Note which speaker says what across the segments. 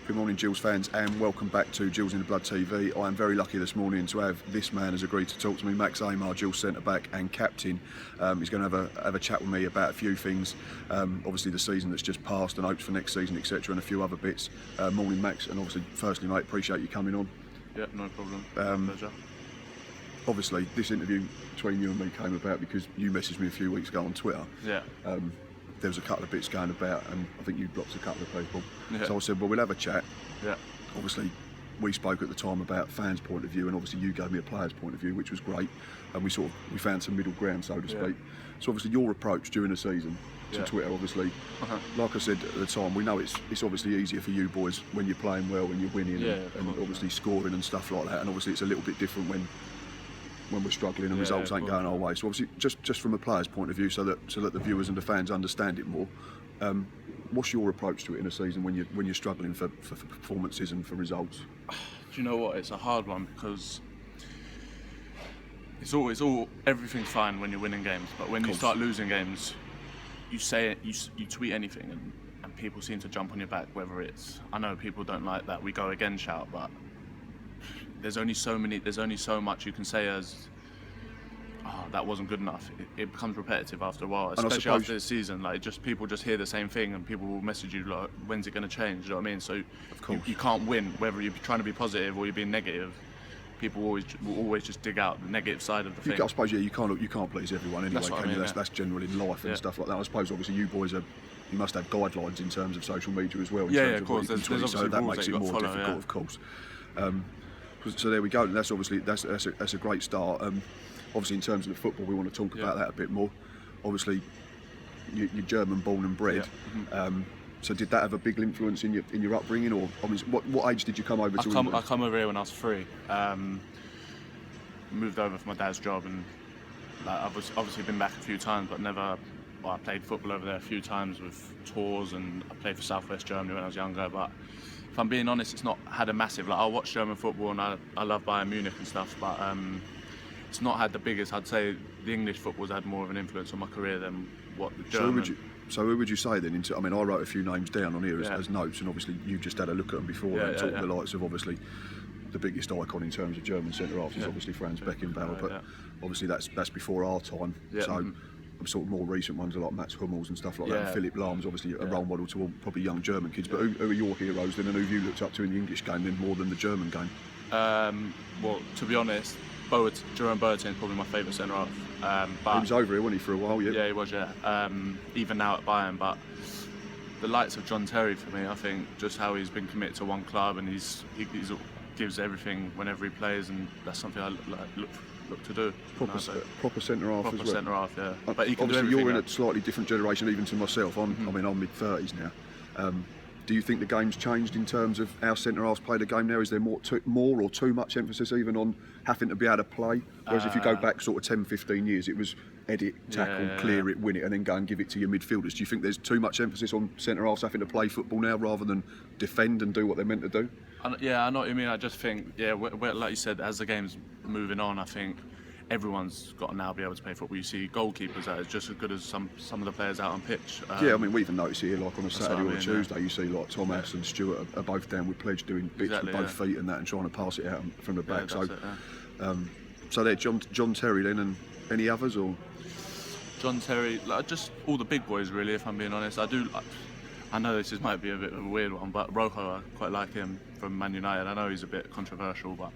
Speaker 1: Good morning, Gills fans, and welcome back to Gills in the Blood TV. I am very lucky this morning to have this man has agreed to talk to me, Max Ehmer, Gills centre-back and captain. He's going to have a chat with me about a few things, obviously the season that's just passed and hopes for next season, etc., and a few other bits. Morning, Max, and obviously, firstly, mate, appreciate you coming on.
Speaker 2: Yeah, no problem. Pleasure.
Speaker 1: Obviously, this interview between you and me came about because you messaged me a few weeks ago on Twitter.
Speaker 2: Yeah.
Speaker 1: There was a couple of bits going about, and I think you blocked a couple of people.
Speaker 2: Yeah.
Speaker 1: So I said, well, we'll have a chat.
Speaker 2: Yeah.
Speaker 1: Obviously, we spoke at the time about fans' point of view, and obviously you gave me a player's point of view, which was great. And we found some middle ground, so to speak. So obviously, your approach during the season to Twitter, obviously, like I said at the time, we know it's obviously easier for you boys when you're playing well, when you're winning, and obviously scoring and stuff like that. And obviously, it's a little bit different when we're struggling and results ain't going our way. So obviously, just from a player's point of view, so that the viewers and the fans understand it more. What's your approach to it in a season when you're struggling for performances and for results?
Speaker 2: Do you know what? It's a hard one because it's all everything's fine when you're winning games, but when you start losing games, you say it, you tweet anything, and people seem to jump on your back. Whether it's, I know people don't like that we go again shout, but there's only so much you can say as, oh, that wasn't good enough. It becomes repetitive after a while, especially after this season. Like, people just hear the same thing, and people will message you like, when's it going to change? You know what I mean? So you can't win, whether you're trying to be positive or you're being negative. People will always just dig out the negative side of the thing.
Speaker 1: I suppose you can't please everyone anyway. That's general in life and stuff like that. I suppose obviously you boys you must have guidelines in terms of social media as well.
Speaker 2: Of course. There's obviously
Speaker 1: so that
Speaker 2: rules
Speaker 1: makes
Speaker 2: that
Speaker 1: it more
Speaker 2: follow,
Speaker 1: difficult, of course. So there we go. And that's obviously that's a great start. Obviously, in terms of the football, we want to talk about that a bit more. Obviously, you're German born and bred. So did that have a big influence in your upbringing, or I mean, what age did you come over to England?
Speaker 2: I come over here when I was 3. Moved over for my dad's job, and I've obviously been back a few times, but never. Well, I played football over there a few times with tours, and I played for Southwest Germany when I was younger. But if I'm being honest, it's not had a massive. Like, I watch German football, and I love Bayern Munich and stuff, but it's not had the biggest. I'd say the English football's had more of an influence on my career than what the German.
Speaker 1: So who would you say then? I mean, I wrote a few names down on here as notes, and obviously you just had a look at them before and talked the likes of obviously the biggest icon in terms of German centre half is obviously Franz Beckenbauer, but obviously that's before our time. So sort of more recent ones are like Mats Hummels and stuff like that. And Philipp Lahm's obviously a role model to all probably young German kids. But who are your heroes then, and who have you looked up to in the English game then more than the German game?
Speaker 2: Well, to be honest, Jerome Boateng is probably my favourite centre half. But
Speaker 1: he was over here, wasn't he, for a while?
Speaker 2: Yeah, he was. Even now at Bayern, but the likes of John Terry for me, I think, just how he's been committed to one club, and he gives everything whenever he plays, and that's something I look to do.
Speaker 1: Proper centre half as well.
Speaker 2: Proper centre half, yeah. But he can
Speaker 1: obviously
Speaker 2: do
Speaker 1: you're in a slightly different generation even to myself. I'm mid-30s now. Do you think the game's changed in terms of how centre halves play the game now? Is there more or too much emphasis even on having to be able to play? Whereas if you go back sort of 10, 15 years, it was edit, tackle, clear it, win it, and then go and give it to your midfielders. Do you think there's too much emphasis on centre halves having to play football now rather than defend and do what they're meant to do?
Speaker 2: Yeah, I know what you mean. I just think, like you said, as the game's moving on, I think everyone's got to now be able to play football. You see goalkeepers that are just as good as some of the players out on pitch.
Speaker 1: I mean, we even notice here, like on a Saturday or a Tuesday, you see like Thomas and Stuart are both down with Pledge doing bits with both feet and that, and trying to pass it out from the back. So there, John Terry then, and any others or?
Speaker 2: John Terry, like, just all the big boys really. If I'm being honest, I know this might be a bit of a weird one, but Rojo, I quite like him from Man United. I know he's a bit controversial, but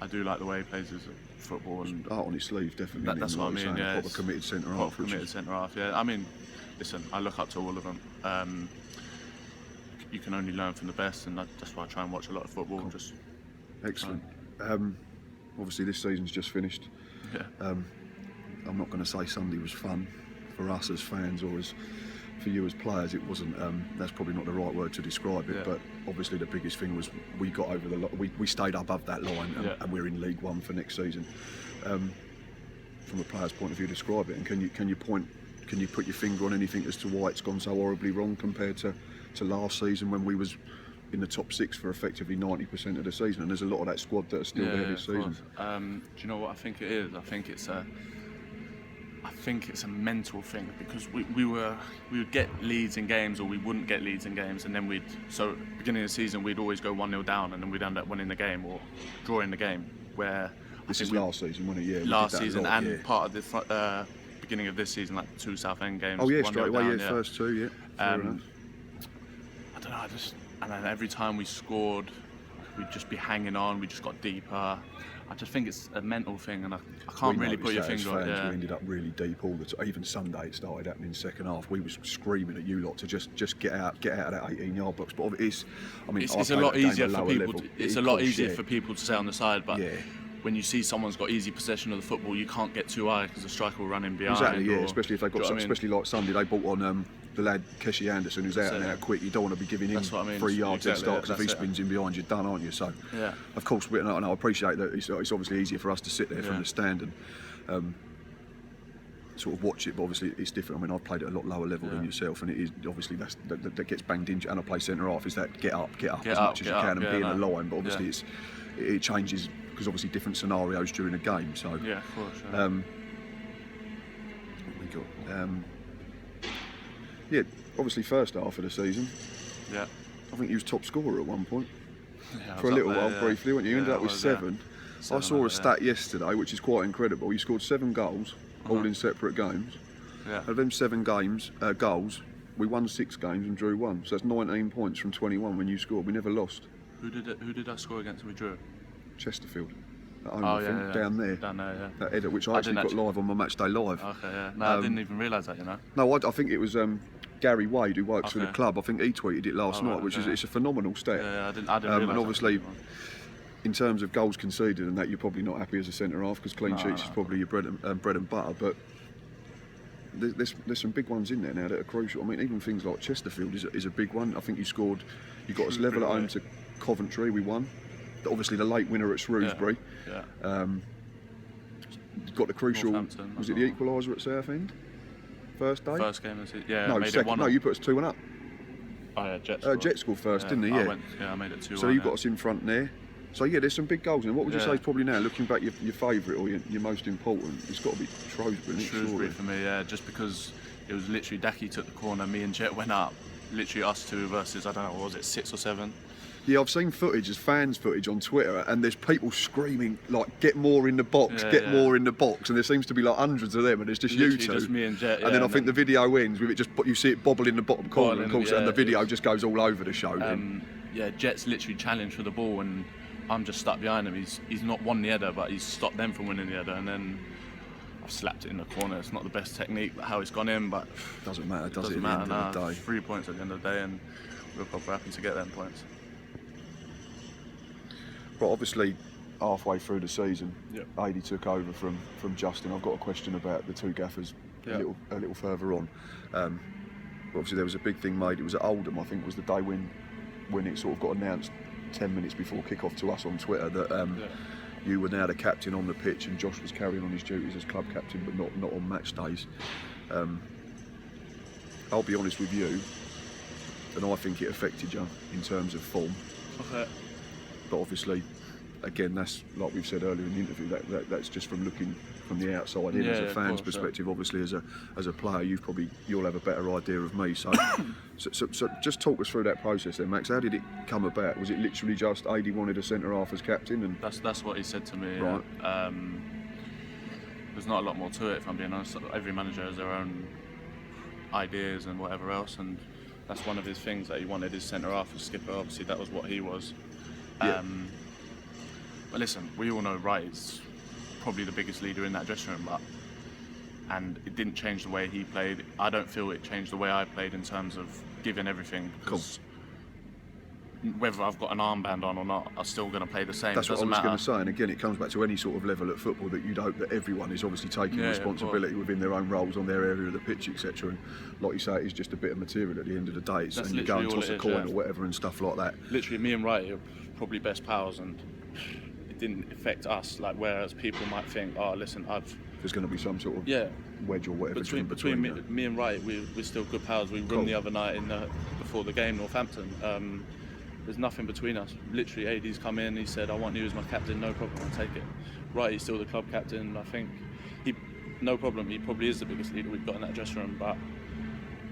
Speaker 2: I do like the way he plays his football. And
Speaker 1: art on his sleeve, definitely.
Speaker 2: That's what I mean. Yeah,
Speaker 1: proper committed centre half.
Speaker 2: Committed centre half. Yeah, I mean, listen, I look up to all of them. You can only learn from the best, and that's why I try and watch a lot of football.
Speaker 1: Cool. Excellent. Obviously, this season's just finished.
Speaker 2: Yeah.
Speaker 1: I'm not going to say Sunday was fun for us as fans or as for you as players. It wasn't. That's probably not the right word to describe it. But obviously, the biggest thing was we got over the. We stayed above that line, and we're in League One for next season. From a player's point of view, describe it. And can you put your finger on anything as to why it's gone so horribly wrong compared to last season when we was in the top 6 for effectively 90% of the season, and there's a lot of that squad that are still there this season.
Speaker 2: Do you know what I think it is? I think think it's a mental thing because we would get leads in games or we wouldn't get leads in games, and then beginning of the season we'd always go 1-0 down and then we'd end up winning the game or drawing the game. Where
Speaker 1: this is last season, wasn't it? Yeah.
Speaker 2: Last season and part of the beginning of this season, like the 2 Southend games.
Speaker 1: Oh yeah, straight away. Yeah, first 2. Yeah.
Speaker 2: I don't know. And then every time we scored, we'd just be hanging on. We just got deeper. I just think it's a mental thing, and I can't really put your finger on it.
Speaker 1: We ended up really deep all the time. Even Sunday, it started happening second half. We was screaming at you lot to just get out of that 18-yard box. But it's
Speaker 2: a lot easier for people. It's a lot easier for people to say on the side, but. Yeah. When you see someone's got easy possession of the football, you can't get too high because the striker will run in behind.
Speaker 1: Exactly, yeah. Especially if they've got, especially like Sunday, they brought on the lad Keshi Anderson, who's out and out quick. You don't want to be giving him 3 yards head start because if he spins in behind, you're done, aren't you? So, yeah. Of course, and I appreciate that. It's obviously easier for us to sit there from the stand and sort of watch it, but obviously it's different. I mean, I've played at a lot lower level than yourself, and it is obviously that gets banged into. And I play centre half. Is that get up as much as you can and be in the line, but obviously it changes. Because obviously different scenarios during a game, so
Speaker 2: yeah, of course.
Speaker 1: Yeah. What we got? Obviously first half of the season.
Speaker 2: Yeah.
Speaker 1: I think you was top scorer at one point.
Speaker 2: Yeah,
Speaker 1: for a little while, briefly, weren't you? You ended up with 7. I saw a stat yesterday, which is quite incredible. You scored 7 goals, all in separate games.
Speaker 2: Yeah.
Speaker 1: Of them 7 goals, we won 6 games and drew 1. So that's 19 points from 21 when you scored. We never lost.
Speaker 2: Who did I score against and we drew?
Speaker 1: Chesterfield. At home, I think, down there.
Speaker 2: Yeah.
Speaker 1: That header, which I actually got live on my match day live.
Speaker 2: Okay, yeah. No, I didn't even realise that, you know.
Speaker 1: No, I think it was Gary Wade, who works for the club. I think he tweeted it last night, which is it's a phenomenal stat.
Speaker 2: Yeah, I didn't realise.
Speaker 1: And obviously, in terms of goals conceded and that, you're probably not happy as a centre half because clean sheets is probably your bread and butter. But there's some big ones in there now that are crucial. I mean, even things like Chesterfield is a big one. I think you got us level at home to Coventry. We won. Obviously, the late winner at Shrewsbury.
Speaker 2: Yeah.
Speaker 1: Got the crucial. Was it the equaliser at Southend? First day.
Speaker 2: First game. Yeah.
Speaker 1: No, second. No, you put us 2-1 up.
Speaker 2: Oh yeah, Jet
Speaker 1: scored first, didn't he? Yeah.
Speaker 2: I made it 2-1.
Speaker 1: So you got us in front there. So yeah, there's some big goals in. What would you say is probably now, looking back, your favourite or your most important? It's got to be Shrewsbury.
Speaker 2: Shrewsbury for me, yeah. Just because it was literally Daki took the corner, me and Jet went up. Literally us 2 versus, I don't know, what was it, 6 or 7?
Speaker 1: Yeah, I've seen fans footage on Twitter, and there's people screaming like, "Get more in the box, get more in the box!" And there seems to be like hundreds of them, and it's just
Speaker 2: literally
Speaker 1: you two.
Speaker 2: Just me and Jet.
Speaker 1: And then I think the video ends with it just you see it bobble in the bottom corner, of course, and the video just goes all over the show.
Speaker 2: Yeah, Jet's literally challenged for the ball, and I'm just stuck behind him. He's not won the header, but he's stopped them from winning the header, and then I've slapped it in the corner. It's not the best technique, but how it's gone in, but
Speaker 1: doesn't matter, does it?
Speaker 2: Doesn't matter.
Speaker 1: At the end of the day.
Speaker 2: 3 points at the end of the day, and we're probably happy to get them points.
Speaker 1: But obviously, halfway through the season,
Speaker 2: Yep.
Speaker 1: Adi took over from Justin. I've got a question about the 2 gaffers a little further on. But obviously, there was a big thing made. It was at Oldham, I think, was the day when it sort of got announced 10 minutes before kick-off to us on Twitter that you were now the captain on the pitch, and Josh was carrying on his duties as club captain, but not on match days. I'll be honest with you, and I think it affected you in terms of form.
Speaker 2: Okay.
Speaker 1: But obviously, again, that's like we've said earlier in the interview. That's just from looking from the outside in, as a fan's perspective. Obviously, as a player, you'll have a better idea of me. So, so just talk us through that process then, Max. How did it come about? Was it literally just Adi wanted a centre half as captain, and
Speaker 2: that's what he said to me.
Speaker 1: Right.
Speaker 2: There's not a lot more to it, if I'm being honest. Every manager has their own ideas and whatever else, and that's one of his things that he wanted his centre half as skipper. Obviously, that was what he was.
Speaker 1: Yeah.
Speaker 2: But listen, we all know Wright's probably the biggest leader in that dressing room, and it didn't change the way he played. I don't feel it changed the way I played in terms of giving everything. Because whether I've got an armband on or not, I'm still going to play the same.
Speaker 1: That's what I was going to say. And again, it comes back to any sort of level at football that you'd hope that everyone is obviously taking responsibility within their own roles on their area of the pitch, etc. And like you say, it's just a bit of material at the end of the day. And you go and toss a coin or whatever and stuff like that.
Speaker 2: Literally, me and Wright are probably best pals, and it didn't affect us. Like, whereas people might think, oh, listen,
Speaker 1: there's going to be some sort of wedge or whatever
Speaker 2: between me and Wright. We're still good pals. We run the other night before the game, Northampton. There's nothing between us. Literally, AD's come in. He said, "I want you as my captain. No problem. I'll take it." Wright, he's still the club captain. I think no problem. He probably is the biggest leader we've got in that dressing room. But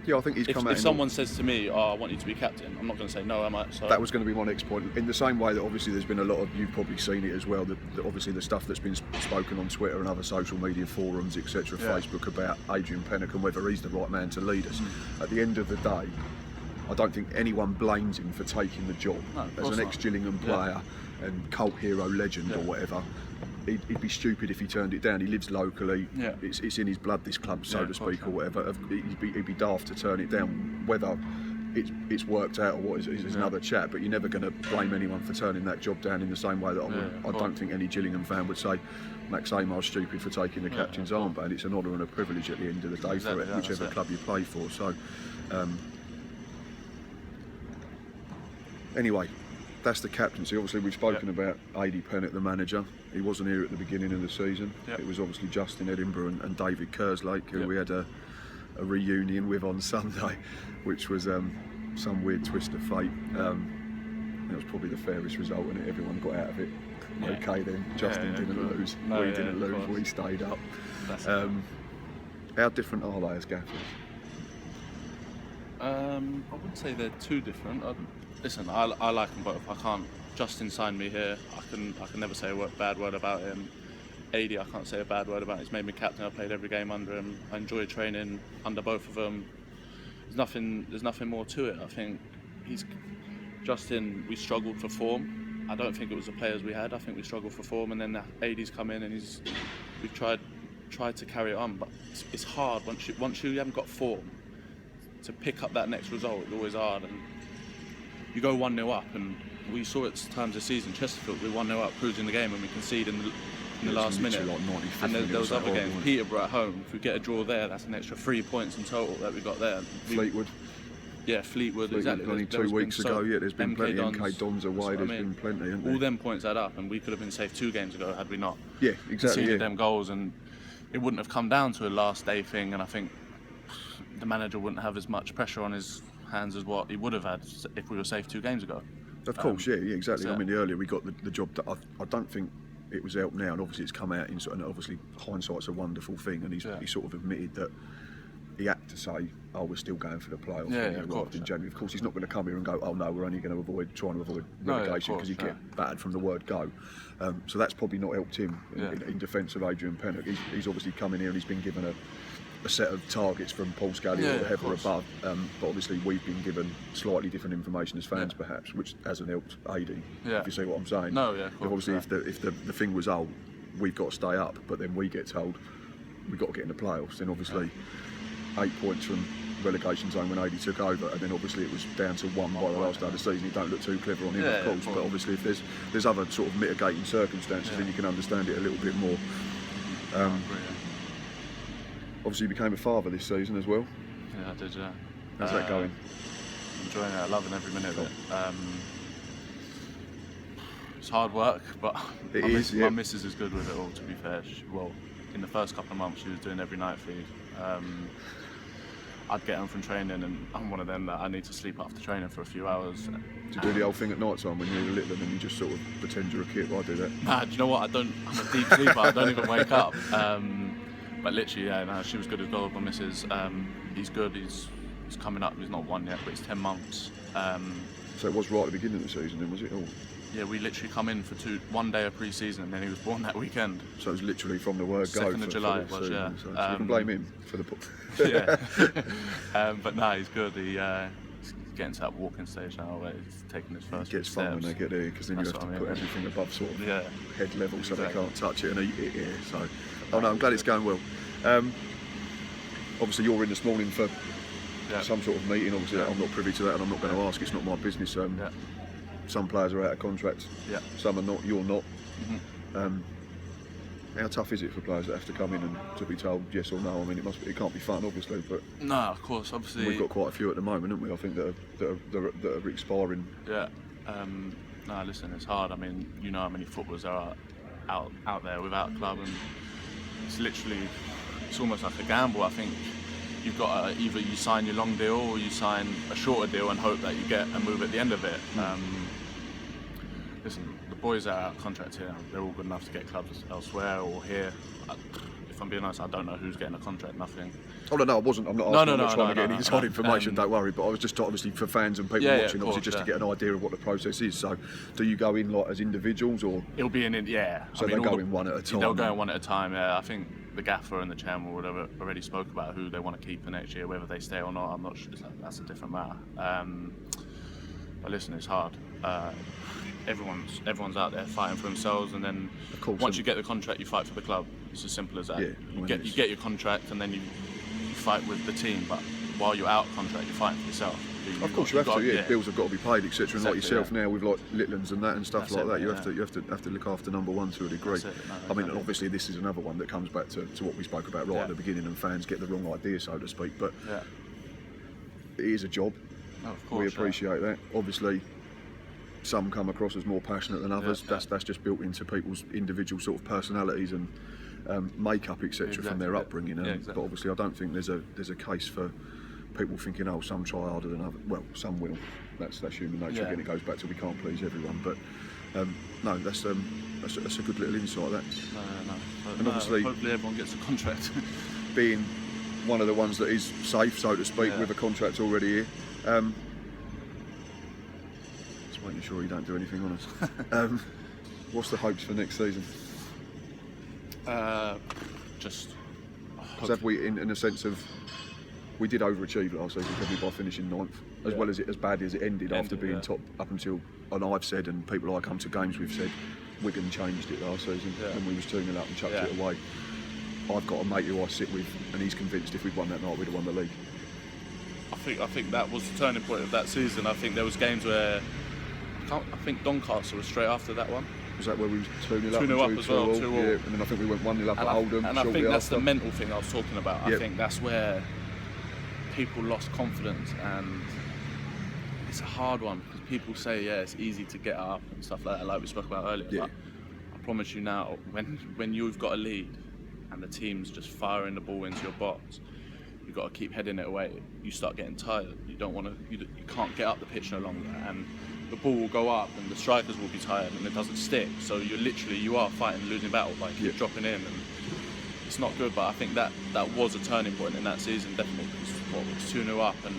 Speaker 1: yeah, I think he's come out.
Speaker 2: If someone says to me, "Oh, I want you to be captain," I'm not going to say no, am I? So
Speaker 1: that was going to be my next point. In the same way that obviously there's been a lot of, you've probably seen it as well, that obviously the stuff that's been spoken on Twitter and other social media forums, etc., Facebook, about Adrian Pennock and whether he's the right man to lead us. At the end of the day, I don't think anyone blames him for taking the job.
Speaker 2: No,
Speaker 1: as an ex-Gillingham player and cult hero legend or whatever. He'd be stupid if he turned it down. He lives locally.
Speaker 2: Yeah.
Speaker 1: It's in his blood, this club, so to speak, or whatever. He'd be daft to turn it down. Whether it's worked out or what is another chat. But you're never going to blame anyone for turning that job down in the same way that I don't think any Gillingham fan would say Max Ehmer's stupid for taking the captain's armband. It's an honour and a privilege at the end of the day for whichever club you play for. So, anyway. That's the captaincy. Obviously, we've spoken about Adi Pennock, the manager. He wasn't here at the beginning of the season. It was obviously Justin Edinburgh and David Kerslake, who we had a reunion with on Sunday, which was some weird twist of fate. It was probably the fairest result, and everyone got out of it. Okay, then Justin didn't lose. We didn't lose. We stayed up. How different are they as gaffers?
Speaker 2: I wouldn't say they're too different. Listen, I like them both. I can't. Justin signed me here. I can never say a bad word about him. AD, I can't say a bad word about. He's made me captain. I played every game under him. I enjoy training under both of them. There's nothing more to it. I think Justin. We struggled for form. I don't think it was the players we had. I think we struggled for form, and then AD's come in and we've tried to carry it on, but it's hard once you haven't got form to pick up that next result. It's always hard, and you go 1-0 up, and we saw it times this season. Chesterfield, we 1-0 up, cruising the game, and we concede in the last minute.
Speaker 1: Like
Speaker 2: and there was other games. Peterborough at home. If we get a draw there, that's an extra 3 points in total that we got there.
Speaker 1: Fleetwood.
Speaker 2: Yeah, Fleetwood exactly.
Speaker 1: Only 2 weeks ago. There's been plenty. MK Dons away. There's been plenty.
Speaker 2: All them points add up, and we could have been safe 2 games ago had we not.
Speaker 1: Yeah, exactly.
Speaker 2: Conceded them goals, and it wouldn't have come down to a last day thing. And I think the manager wouldn't have as much pressure on his hands as what he would have had if we were safe 2 games ago.
Speaker 1: Of course, exactly. So, I mean, earlier we got the job that I don't think it was out now, and obviously it's come out, and obviously hindsight's a wonderful thing, and he sort of admitted that he had to say, "Oh, we're still going for the playoffs." In January. Of course, he's not going to come here and go, "Oh no, we're only going to try and avoid relegation," because he'd get battered from the word go. So that's probably not helped him in defence of Adrian Pennock. He's obviously come in here and he's been given a set of targets from Paul Scally or whoever above, but obviously we've been given slightly different information as fans perhaps, which hasn't helped AD, if you see what I'm saying. Obviously if the thing was, "Oh, we've got to stay up," but then we get told we've got to get in the playoffs, then obviously 8 points from relegation zone when AD took over, and then obviously it was down to 1 by the last day of the season. You don't look too clever on him, of course, but obviously if there's other sort of mitigating circumstances, then you can understand it a little bit more. Obviously you became a father this season as well.
Speaker 2: Yeah, I did,
Speaker 1: How's that going?
Speaker 2: Enjoying it, loving every minute of it. It's hard work, but my missus is good with it all, to be fair. In the first couple of months she was doing every night feed. I'd get home from training, and I'm one of them that I need to sleep after training for a few hours.
Speaker 1: Do you do the old thing at night time when you're little and you just sort of pretend you're a kid? I do that.
Speaker 2: Nah, do you know what? I'm a deep sleeper. I don't even wake up. But literally, she was good as well. My missus, he's good. He's coming up. He's not 1 yet, but he's 10 months.
Speaker 1: So it was right at the beginning of the season, then, was it?
Speaker 2: Yeah, we literally come in for 1 day of pre-season, and then he was born that weekend.
Speaker 1: So it was literally from the word go.
Speaker 2: 2nd of July it was,
Speaker 1: season, so you can blame him for the.
Speaker 2: But no, he's good. He's getting to that walking stage now where he's taking his first steps.
Speaker 1: It gets fun when they get there, because then you have to put everything above sort of head level, so they can't touch it and eat it. So, I'm glad it's going well. Obviously, you're in this morning for some sort of meeting. Obviously, I'm not privy to that, and I'm not going to ask. It's not my business. Some players are out of contract. Some are not. You're not. How tough is it for players that have to come in and to be told yes or no? I mean, it can't be fun, obviously, but
Speaker 2: no, of course, obviously
Speaker 1: we've got quite a few at the moment, haven't we? I think that are expiring.
Speaker 2: No, listen, it's hard. I mean, you know how many footballers are out there without a club, and it's almost like a gamble. I think you've got to either you sign your long deal or you sign a shorter deal and hope that you get a move at the end of it. Listen, the boys that are out of contract here, they're all good enough to get clubs elsewhere or here. if I'm being honest, I don't know who's getting a contract. Nothing.
Speaker 1: Oh no, I wasn't. I'm not asking. I'm not trying to get any inside information. Don't worry. But I was just obviously for fans and people watching, obviously just to get an idea of what the process is. So, do you go in like as individuals or?
Speaker 2: It'll be yeah.
Speaker 1: So they go in one at a time.
Speaker 2: They'll go in one at a time. Yeah, I think the gaffer and the chairman would have already spoke about who they want to keep for next year, whether they stay or not. I'm not sure. That's a different matter. But listen, it's hard. Everyone's out there fighting for themselves, and then once you get the contract, you fight for the club. It's as simple as that.
Speaker 1: Yeah,
Speaker 2: you get your contract, and then you fight with the team. But while you're out of contract, you're fighting for yourself.
Speaker 1: Of course, you have to. Yeah, bills have got to be paid, etc. And like yourself now with like Litlands and that and stuff like that, you have to look after number one to a degree. I mean, obviously, this is another one that comes back to what we spoke about right at the beginning, and fans get the wrong idea, so to speak. But it is a job.
Speaker 2: Oh, of course,
Speaker 1: we appreciate that. Obviously, some come across as more passionate than others. That's just built into people's individual sort of personalities and makeup, etc. from their upbringing. But obviously, I don't think there's a case for people thinking, oh, some try harder than others. Well, some will. That's human nature. Again, it goes back to we can't please everyone. But no, that's a good little insight. That.
Speaker 2: No.
Speaker 1: And obviously,
Speaker 2: hopefully everyone gets a contract.
Speaker 1: Being one of the ones that is safe, so to speak, with a contract already here. Just making sure you don't do anything on us. What's the hopes for next season?
Speaker 2: Just.
Speaker 1: Because have we, in a sense of, we did overachieve last season, probably by finishing 9th, as well as bad as it ended after being top up until, and I've said, and people I come to games we've said, Wigan changed it last season when we was 2-0 up and chucked it away. I've got a mate who I sit with, and he's convinced if we'd won that night, we'd have won the league.
Speaker 2: I think that was the turning point of that season. I think there was games where I think Doncaster was straight after that one.
Speaker 1: Was that where we was 2-0 up?
Speaker 2: 2-0 up as well. 2-2.
Speaker 1: Yeah, and then I think we went 1-0 up at Oldham.
Speaker 2: And I think that's the mental thing I was talking about. I think that's where people lost confidence, and it's a hard one because people say it's easy to get up and stuff like that, like we spoke about earlier. But I promise you now, when you've got a lead and the team's just firing the ball into your box, you've got to keep heading it away. You start getting tired. You don't want to. You can't get up the pitch no longer, and the ball will go up, and the strikers will be tired, and it doesn't stick. So you are fighting a losing battle. Like you're dropping in, and it's not good. But I think that was a turning point in that season. Definitely, it was 2-0 up, and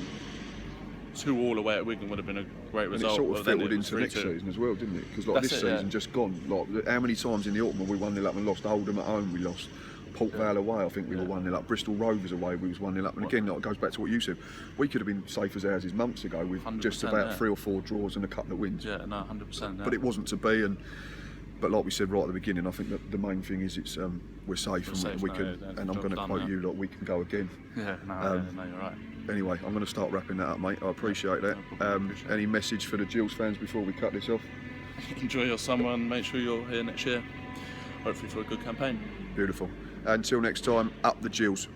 Speaker 2: 2-2 away at Wigan would have been a great result.
Speaker 1: And it sort of filtered into next season as well, didn't it? Because like this season just gone. Like how many times in the autumn we 1-0 up and lost Oldham at home? We lost Port Vale away, I think we were 1-0 up. Bristol Rovers away, we was 1-0 up. And again, it goes back to what you said. We could have been safe as houses months ago with just about 3 or 4 draws and a couple of wins.
Speaker 2: Yeah, no, 100%.
Speaker 1: But it wasn't to be. But like we said right at the beginning, I think that the main thing is we're safe, and we can. And I'm going to quote you, like, we can go again.
Speaker 2: Yeah, no, you're right.
Speaker 1: Anyway, I'm going to start wrapping that up, mate. I appreciate that. Any message for the Gills fans before we cut this off?
Speaker 2: Enjoy your summer and make sure you're here next year. Hopefully for a good campaign.
Speaker 1: Beautiful. Until next time, up the Gills.